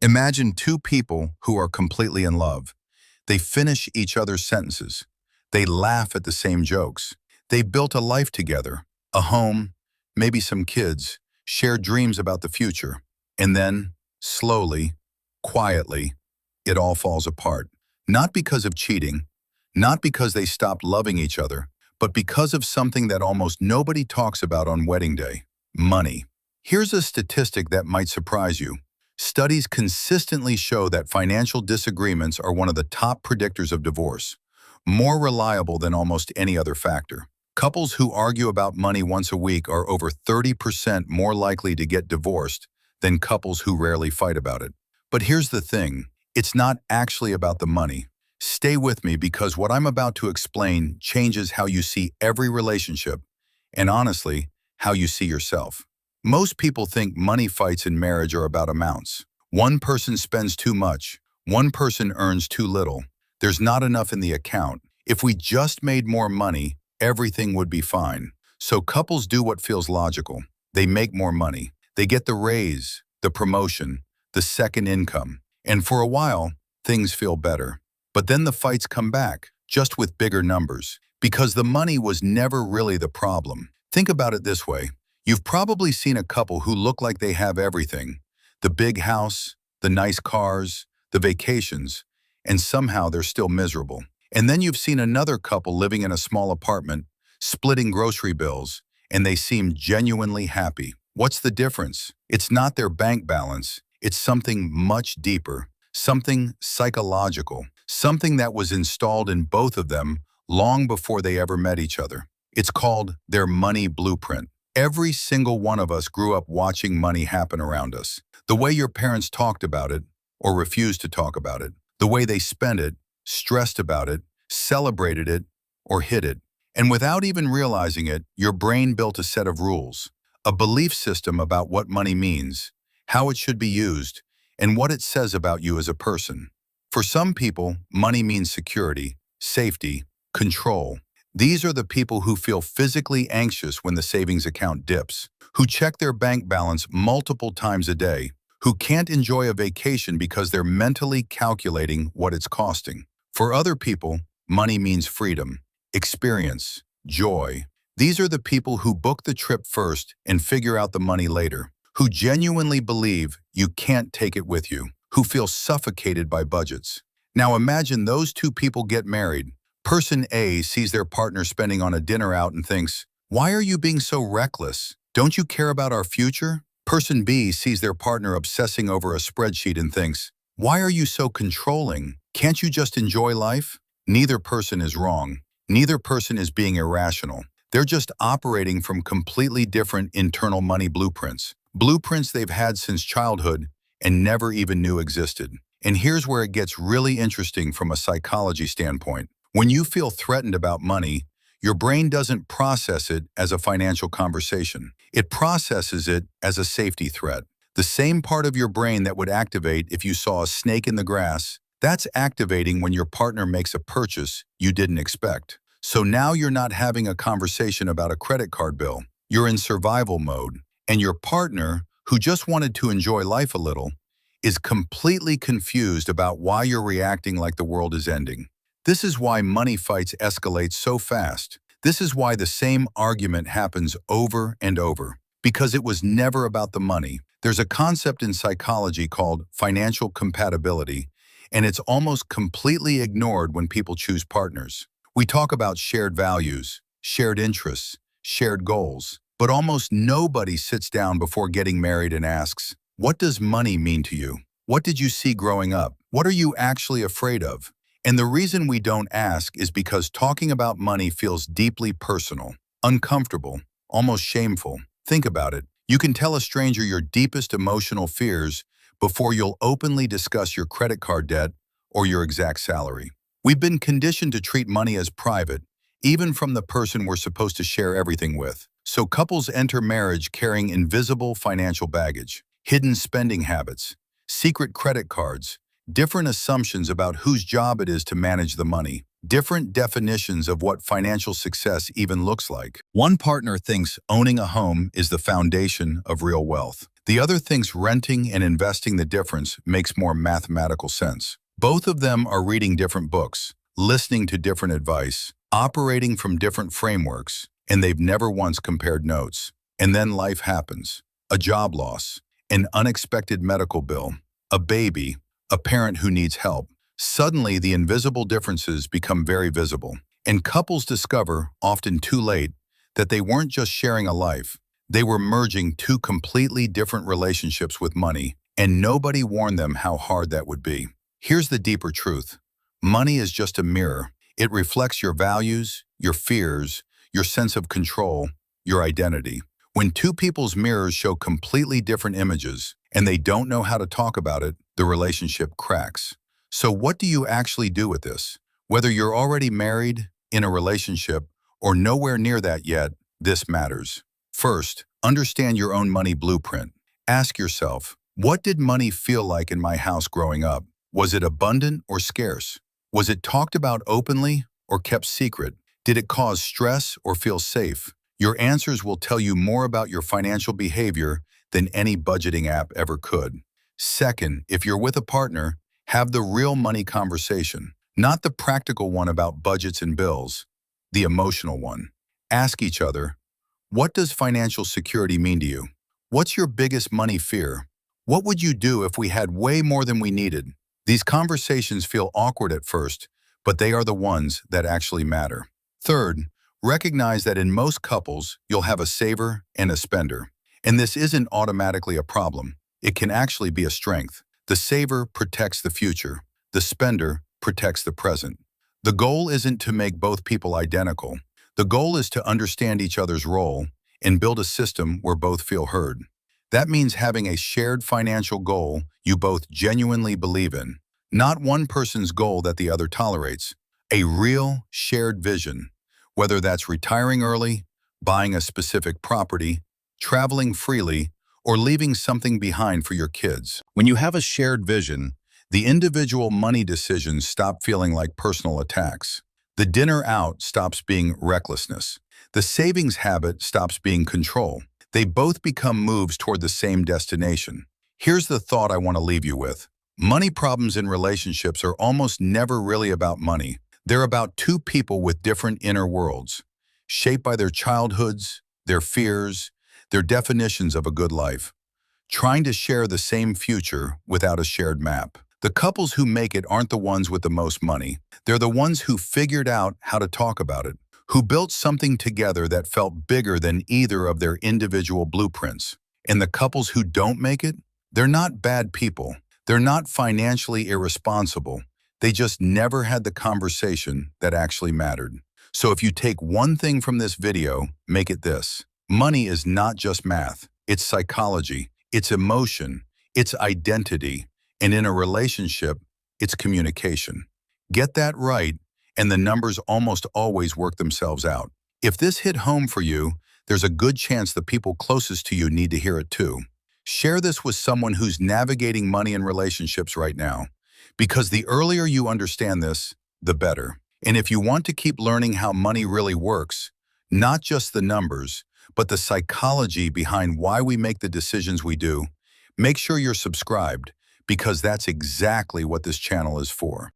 Imagine two people who are completely in love. They finish each other's sentences. They laugh at the same jokes. They built a life together, a home, maybe some kids, shared dreams about the future. And then, slowly, quietly, it all falls apart. Not because of cheating, not because they stopped loving each other, but because of something that almost nobody talks about on wedding day: money. Here's a statistic that might surprise you. Studies consistently show that financial disagreements are one of the top predictors of divorce, more reliable than almost any other factor. Couples who argue about money once a week are over 30% more likely to get divorced than couples who rarely fight about it. But here's the thing, it's not actually about the money. Stay with me because what I'm about to explain changes how you see every relationship, and honestly, how you see yourself. Most people think money fights in marriage are about amounts. One person spends too much. One person earns too little. There's not enough in the account. If we just made more money, everything would be fine. So couples do what feels logical. They make more money. They get the raise, the promotion, the second income. And for a while, things feel better. But then the fights come back, just with bigger numbers. Because the money was never really the problem. Think about it this way. You've probably seen a couple who look like they have everything: the big house, the nice cars, the vacations, and somehow they're still miserable. And then you've seen another couple living in a small apartment, splitting grocery bills, and they seem genuinely happy. What's the difference? It's not their bank balance, it's something much deeper, something psychological, something that was installed in both of them long before they ever met each other. It's called their money blueprint. Every single one of us grew up watching money happen around us. The way your parents talked about it, or refused to talk about it. The way they spent it, stressed about it, celebrated it, or hid it. And without even realizing it, your brain built a set of rules, a belief system about what money means, how it should be used, and what it says about you as a person. For some people, money means security, safety, control. These are the people who feel physically anxious when the savings account dips, who check their bank balance multiple times a day, who can't enjoy a vacation because they're mentally calculating what it's costing. For other people, money means freedom, experience, joy. These are the people who book the trip first and figure out the money later, who genuinely believe you can't take it with you, who feel suffocated by budgets. Now imagine those two people get married. Person A sees their partner spending on a dinner out and thinks, "Why are you being so reckless? Don't you care about our future?" Person B sees their partner obsessing over a spreadsheet and thinks, "Why are you so controlling? Can't you just enjoy life?" Neither person is wrong. Neither person is being irrational. They're just operating from completely different internal money blueprints. Blueprints they've had since childhood and never even knew existed. And here's where it gets really interesting from a psychology standpoint. When you feel threatened about money, your brain doesn't process it as a financial conversation. It processes it as a safety threat. The same part of your brain that would activate if you saw a snake in the grass, that's activating when your partner makes a purchase you didn't expect. So now you're not having a conversation about a credit card bill. You're in survival mode, and your partner, who just wanted to enjoy life a little, is completely confused about why you're reacting like the world is ending. This is why money fights escalate so fast. This is why the same argument happens over and over, because it was never about the money. There's a concept in psychology called financial compatibility, and it's almost completely ignored when people choose partners. We talk about shared values, shared interests, shared goals, but almost nobody sits down before getting married and asks, "What does money mean to you? What did you see growing up? What are you actually afraid of?" And the reason we don't ask is because talking about money feels deeply personal, uncomfortable, almost shameful. Think about it. You can tell a stranger your deepest emotional fears before you'll openly discuss your credit card debt or your exact salary. We've been conditioned to treat money as private, even from the person we're supposed to share everything with. So couples enter marriage carrying invisible financial baggage, hidden spending habits, secret credit cards, different assumptions about whose job it is to manage the money, different definitions of what financial success even looks like. One partner thinks owning a home is the foundation of real wealth. The other thinks renting and investing the difference makes more mathematical sense. Both of them are reading different books, listening to different advice, operating from different frameworks, and they've never once compared notes. And then life happens. A job loss, an unexpected medical bill, a baby, a parent who needs help. Suddenly, the invisible differences become very visible, and couples discover, often too late, that they weren't just sharing a life. They were merging two completely different relationships with money, and nobody warned them how hard that would be. Here's the deeper truth. Money is just a mirror. It reflects your values, your fears, your sense of control, your identity. When two people's mirrors show completely different images, and they don't know how to talk about it, the relationship cracks. So what do you actually do with this? Whether you're already married, in a relationship, or nowhere near that yet, this matters. First, understand your own money blueprint. Ask yourself, what did money feel like in my house growing up? Was it abundant or scarce? Was it talked about openly or kept secret? Did it cause stress or feel safe? Your answers will tell you more about your financial behavior than any budgeting app ever could. Second, if you're with a partner, have the real money conversation, not the practical one about budgets and bills, the emotional one. Ask each other, what does financial security mean to you? What's your biggest money fear? What would you do if we had way more than we needed? These conversations feel awkward at first, but they are the ones that actually matter. Third, recognize that in most couples, you'll have a saver and a spender. And this isn't automatically a problem. It can actually be a strength. The saver protects the future. The spender protects the present. The goal isn't to make both people identical. The goal is to understand each other's role and build a system where both feel heard. That means having a shared financial goal you both genuinely believe in, not one person's goal that the other tolerates. A real shared vision, whether that's retiring early, buying a specific property, traveling freely, or leaving something behind for your kids. When you have a shared vision, the individual money decisions stop feeling like personal attacks. The dinner out stops being recklessness. The savings habit stops being control. They both become moves toward the same destination. Here's the thought I want to leave you with. Money problems in relationships are almost never really about money. They're about two people with different inner worlds, shaped by their childhoods, their fears, their definitions of a good life, trying to share the same future without a shared map. The couples who make it aren't the ones with the most money. They're the ones who figured out how to talk about it, who built something together that felt bigger than either of their individual blueprints. And the couples who don't make it, they're not bad people. They're not financially irresponsible. They just never had the conversation that actually mattered. So if you take one thing from this video, make it this. Money is not just math. It's psychology. It's emotion. It's identity. And in a relationship, it's communication. Get that right, and the numbers almost always work themselves out. If this hit home for you, there's a good chance the people closest to you need to hear it too. Share this with someone who's navigating money and relationships right now, because the earlier you understand this, the better. And if you want to keep learning how money really works, not just the numbers, but the psychology behind why we make the decisions we do, make sure you're subscribed, because that's exactly what this channel is for.